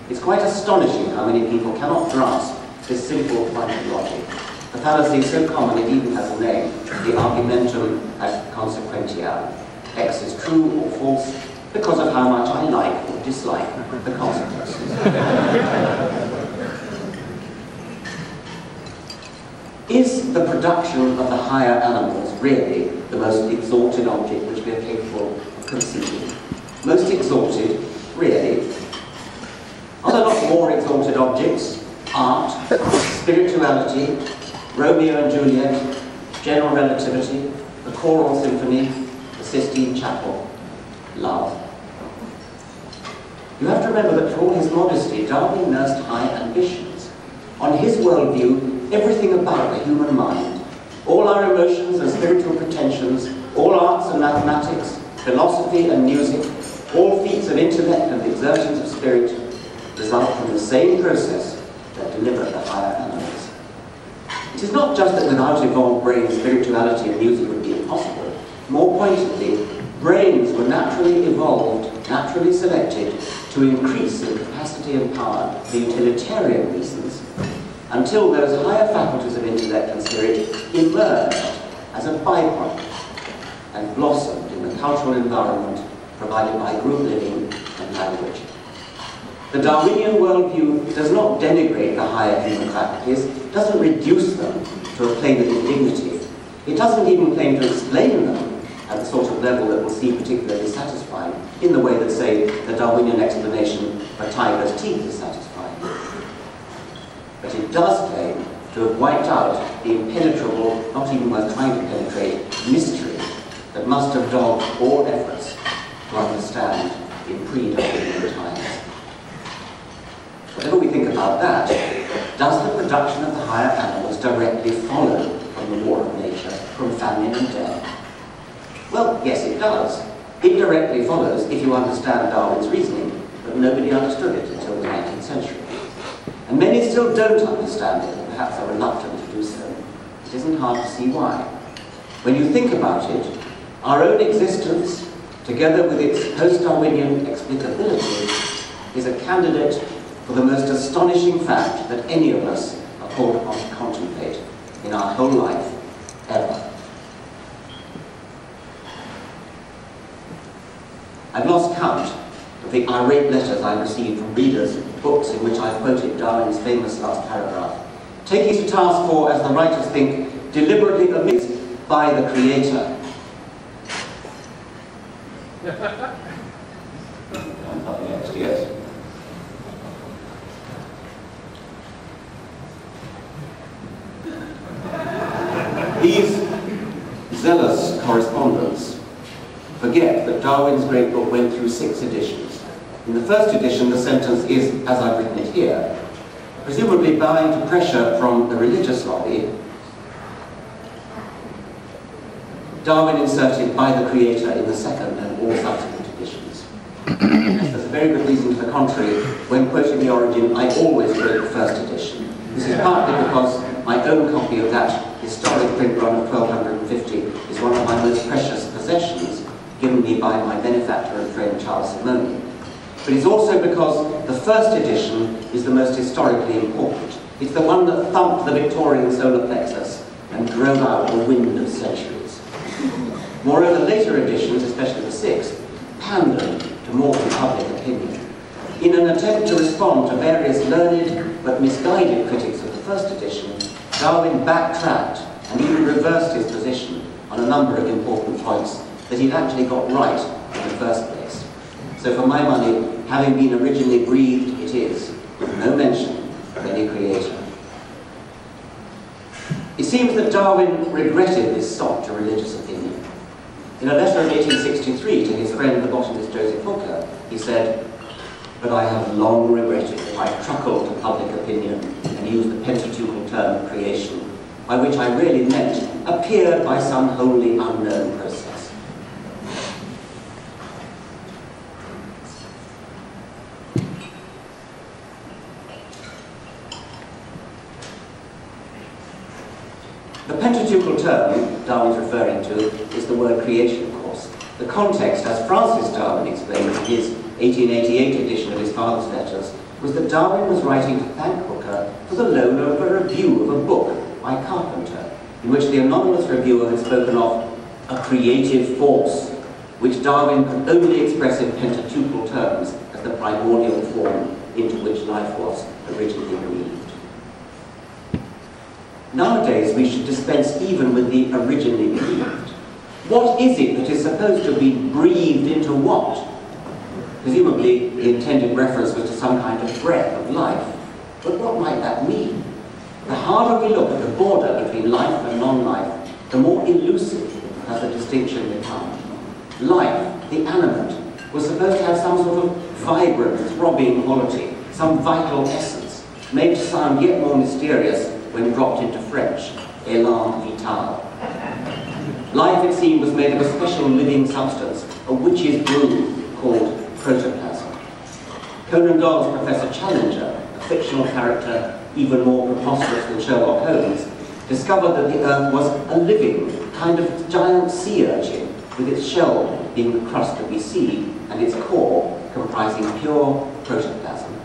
It's quite astonishing how many people cannot grasp this simple point of logic. The fallacy is so common it even has a name, the argumentum ad consequentiam. X is true or false because of how much I like or dislike the consequences. Is the production of the higher animals really the most exalted object which we are capable of conceiving? Most exalted, really? Are there not more exalted objects? Art, spirituality, Romeo and Juliet, general relativity, the choral symphony, the Sistine Chapel, love. You have to remember that for all his modesty, Darwin nursed high ambitions. On his worldview, everything about the human mind, all our emotions and spiritual pretensions, all arts and mathematics, philosophy and music, all feats of intellect and exertions of spirit, result from the same process that delivered the higher animals. It is not just that without evolved brains, spirituality and music would be impossible. More pointedly, brains were naturally evolved, naturally selected to increase in capacity and power for utilitarian reasons, until those higher faculties of intellect and spirit emerged as a byproduct and blossomed in the cultural environment provided by group living and language. The Darwinian worldview does not denigrate the higher human faculties, doesn't reduce them to a plane of indignity. It doesn't even claim to explain them at the sort of level that will seem particularly satisfying, in the way that, say, the Darwinian explanation for tiger's teeth is satisfying. But it does claim to have wiped out the impenetrable, not even worth trying to penetrate, mystery that must have dogged all efforts to understand in pre-Darwinian times. Whatever we think about that, does the production of the higher animals directly follow from the law of nature, from famine and death? Well, yes, it does. It directly follows if you understand Darwin's reasoning, but nobody understood it until the 19th century. And many still don't understand it, and perhaps are reluctant to do so. It isn't hard to see why. When you think about it, our own existence, together with its post-Darwinian explicability, is a candidate for the most astonishing fact that any of us are called upon to contemplate in our whole life, ever. I've lost count of the irate letters I received from readers of books in which I've quoted Darwin's famous last paragraph, taking to task for, as the writers think, deliberately omitted by the Creator. Yes. These zealous correspondents forget that Darwin's great book went through 6 editions. In the first edition, the sentence is, as I've written it here, presumably bowing to pressure from the religious lobby. Darwin inserted by the Creator in the second and all subsequent editions. There's a very good reason to the contrary. When quoting the origin, I always quote the first edition. This is partly because my own copy of that historic print run of 1250 is one of my most precious possessions, given me by my benefactor and friend Charles Simoni. But it's also because the first edition is the most historically important. It's the one that thumped the Victorian solar plexus and drove out the wind of centuries. Moreover, later editions, especially the 6th, pandered to more than public opinion. In an attempt to respond to various learned but misguided critics of the first edition, Darwin backtracked and even reversed his position on a number of important points that he'd actually got right in the first place. So for my money, having been originally breathed, it is, with no mention of any Creator. It seems that Darwin regretted this sop to religious opinion. In a letter of 1863 to his friend the botanist Joseph Hooker, he said, "But I have long regretted that I truckled to public opinion and used the Pentateuchal term creation, by which I really meant appeared by some wholly unknown process." The Pentateuchal term Darwin's referring to is the word creation, of course. The context, as Francis Darwin explained in his 1888 edition of his father's letters, was that Darwin was writing to thank Hooker for the loan of a review of a book by Carpenter, in which the anonymous reviewer had spoken of a creative force, which Darwin could only express in pentateuchal terms as the primordial form into which life was originally breathed. Nowadays, we should dispense even with the originally breathed. What is it that is supposed to be breathed into what? Presumably, the intended reference was to some kind of breath of life. But what might that mean? The harder we look at the border between life and non-life, the more elusive has the distinction become. Life, the animate, was supposed to have some sort of vibrant, throbbing quality, some vital essence, made to sound yet more mysterious when dropped into French, élan vital. Life, it seemed, was made of a special living substance, a witch's brew called protoplasm. Conan Doyle's Professor Challenger, a fictional character even more preposterous than Sherlock Holmes, discovered that the Earth was a living, kind of giant sea urchin, with its shell being the crust that we see, and its core comprising pure protoplasm.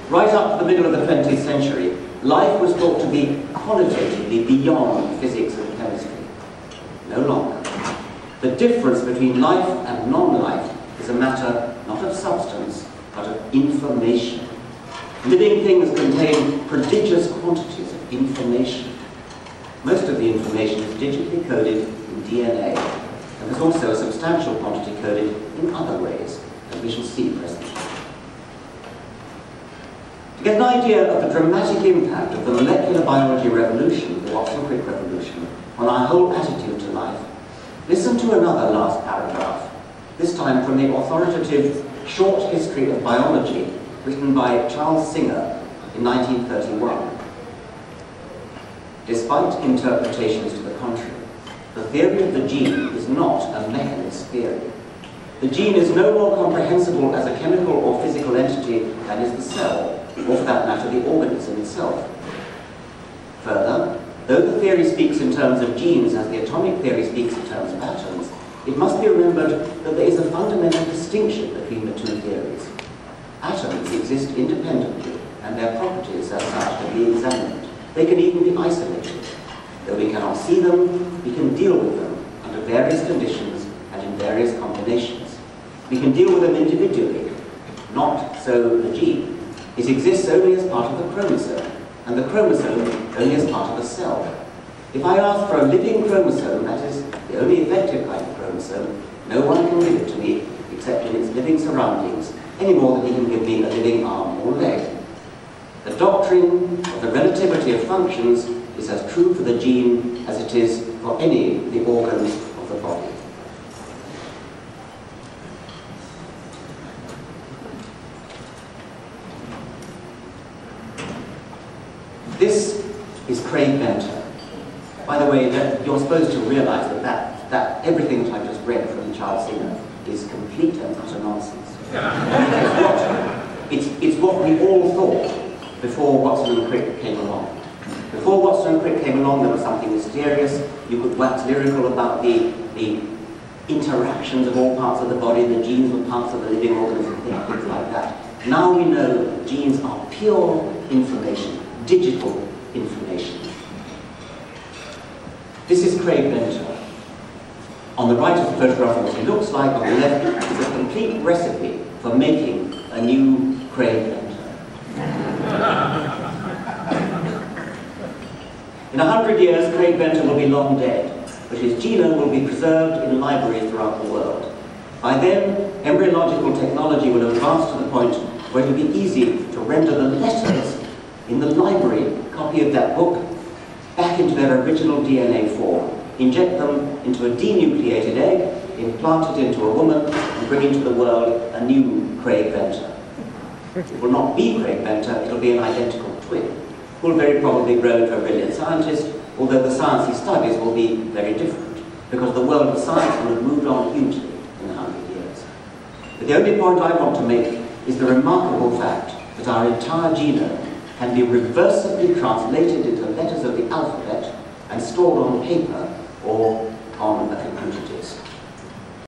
Right up to the middle of the 20th century, life was thought to be qualitatively beyond physics and chemistry. No longer. The difference between life and non-life is a matter not of substance, but of information. Living things contain prodigious quantities of information. Most of the information is digitally coded in DNA, and there's also a substantial quantity coded in other ways, as we shall see presently. To get an idea of the dramatic impact of the molecular biology revolution, the Watson-Crick revolution, on our whole attitude to life, listen to another last paragraph, this time from the authoritative Short History of Biology, written by Charles Singer in 1931. Despite interpretations to the contrary, the theory of the gene is not a mechanist theory. The gene is no more comprehensible as a chemical or physical entity than is the cell, or for that matter, the organism itself. Further, though the theory speaks in terms of genes as the atomic theory speaks in terms of atoms, it must be remembered that there is a fundamental distinction between the two theories. Atoms exist independently, and their properties as such can be examined. They can even be isolated. Though we cannot see them, we can deal with them under various conditions and in various combinations. We can deal with them individually. Not so the gene. It exists only as part of the chromosome, and the chromosome only as part of the cell. If I ask for a living chromosome, that is, the only effective kind of chromosome, no one can give it to me except in its living surroundings, any more than he can give me a living arm or leg. The doctrine of the relativity of functions is as true for the gene as it is for any of the organs of the body. This is Craig Venter. By the way, you're supposed to realize that everything that I've just read from Charles Singer is complete and utter nonsense. It's what we all thought before Watson and Crick came along. Before Watson and Crick came along, there was something mysterious. You could wax lyrical about the interactions of all parts of the body, the genes were parts of the living organism, things like that. Now we know that genes are pure information, digital information. This is Craig Venter. On the right is a photograph of what he looks like. On the left is a complete recipe for making a new Craig Venter. In 100 years, Craig Venter will be long dead, but his genome will be preserved in libraries throughout the world. By then, embryological technology will advance to the point where it will be easy to render the letters in the library copy of that book back into their original DNA form, inject them into a denucleated egg, implant it into a woman, and bring into the world a new Craig Venter. It will not be Craig Venter, it will be an identical twin, who will very probably grow into a brilliant scientist, although the science he studies will be very different, because the world of science will have moved on hugely in 100 years. But the only point I want to make is the remarkable fact that our entire genome can be reversibly translated into letters of the alphabet and stored on paper or on a computer